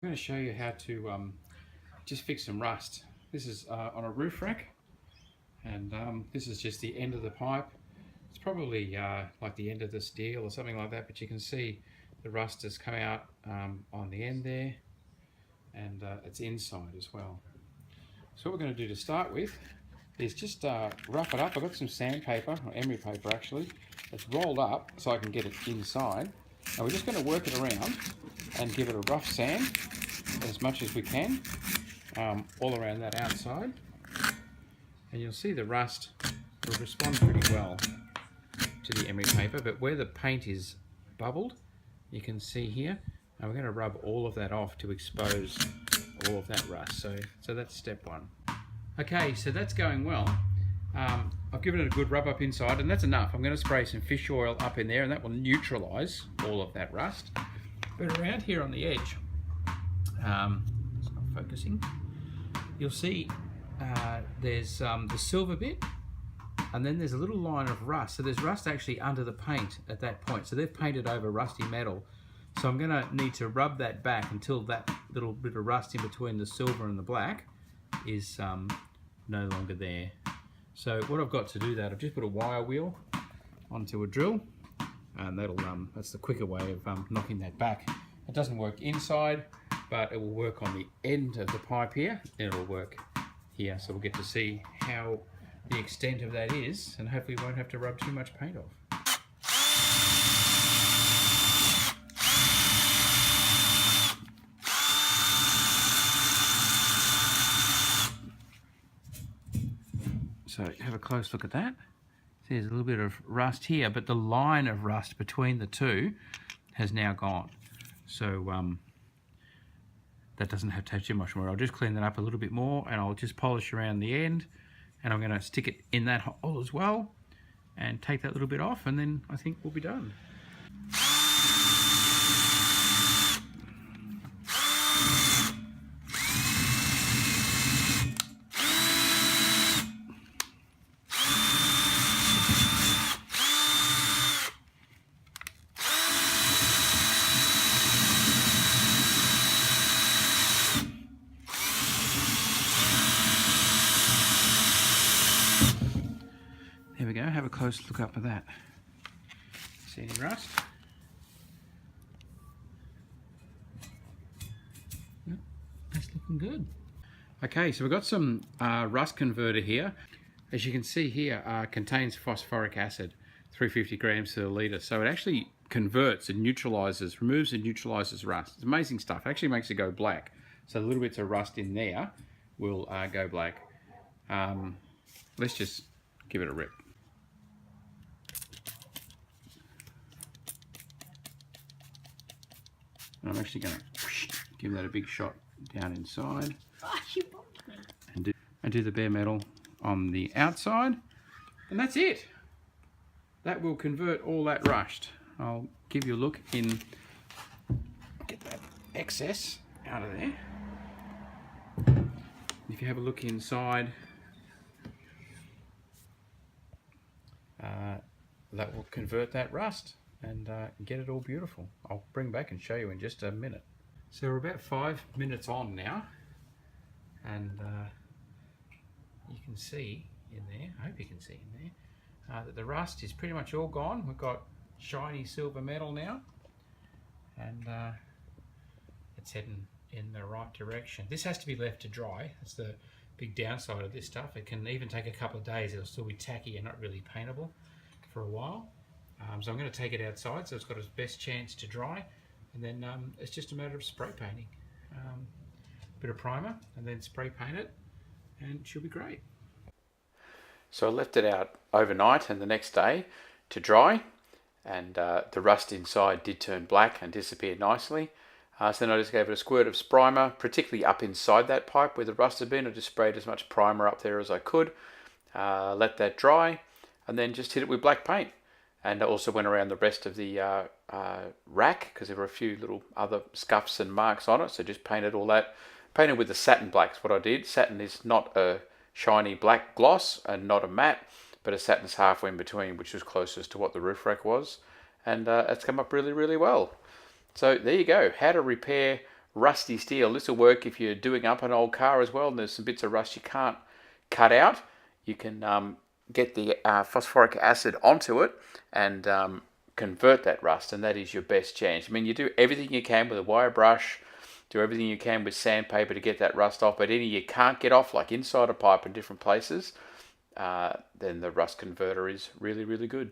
I'm going to show you how to just fix some rust. This is on a roof rack, and this is just the end of the pipe. It's probably like the end of the steel or something like that, but you can see the rust has come out on the end there, and it's inside as well. So what we're going to do to start with is just rough it up. I've got some sandpaper, or emery paper actually. It's rolled up so I can get it inside. Now we're just going to work it around and give it a rough sand as much as we can, all around that outside. And you'll see the rust will respond pretty well to the emery paper, but where the paint is bubbled, you can see here, and we're going to rub all of that off to expose all of that rust. So that's step one. Okay, so that's going well. I've given it a good rub up inside, and that's enough. I'm going to spray some fish oil up in there, and that will neutralize all of that rust. But around here on the edge, it's not focusing, you'll see there's the silver bit, and then there's a little line of rust. So there's rust actually under the paint at that point. So they've painted over rusty metal. So I'm going to need to rub that back until that little bit of rust in between the silver and the black is no longer there. So what I've got to do that, I've just put a wire wheel onto a drill, and that's the quicker way of knocking that back. It doesn't work inside, but it will work on the end of the pipe here, and it'll work here. So we'll get to see how the extent of that is, and hopefully we won't have to rub too much paint off. So have a close look at that. There's a little bit of rust here, but the line of rust between the two has now gone. So that doesn't have to have too much more. I'll just clean that up a little bit more, and I'll just polish around the end, and I'm going to stick it in that hole as well and take that little bit off, and then I think we'll be done. There we go, have a close look up at that. See any rust? Yep, that's looking good. Okay, so we've got some rust converter here. As you can see here, contains phosphoric acid, 350 grams per litre. So it actually converts and neutralizes, removes and neutralizes rust. It's amazing stuff. It actually makes it go black. So the little bits of rust in there will go black. Let's just give it a rip. And I'm actually going to give that a big shot down inside, and do the bare metal on the outside, and that's it. That will convert all that rust. I'll give you a look in, get that excess out of there. If you have a look inside, that will convert that rust and get it all beautiful. I'll bring back and show you in just a minute. So we're about 5 minutes on now, and you can see in there, I hope you can see in there, that the rust is pretty much all gone. We've got shiny silver metal now, and it's heading in the right direction. This has to be left to dry. That's the big downside of this stuff. It can even take a couple of days. It'll still be tacky and not really paintable for a while. So I'm going to take it outside so it's got its best chance to dry, and then it's just a matter of spray painting. Bit of primer and then spray paint it, and it should be great. So I left it out overnight and the next day to dry, and the rust inside did turn black and disappear nicely. So then I just gave it a squirt of primer, particularly up inside that pipe where the rust had been. I just sprayed as much primer up there as I could, let that dry, and then just hit it with black paint. And I also went around the rest of the rack, because there were a few little other scuffs and marks on it, so just painted all that. Painted with the satin black is what I did. Satin is not a shiny black gloss and not a matte, but a satin's halfway in between, which was closest to what the roof rack was. And it's come up really, really well. So there you go, how to repair rusty steel. This will work if you're doing up an old car as well, and there's some bits of rust you can't cut out. You can get the phosphoric acid onto it and convert that rust, and that is your best chance. I mean, you do everything you can with a wire brush, do everything you can with sandpaper to get that rust off, but any you can't get off, like inside a pipe in different places, then the rust converter is really, really good.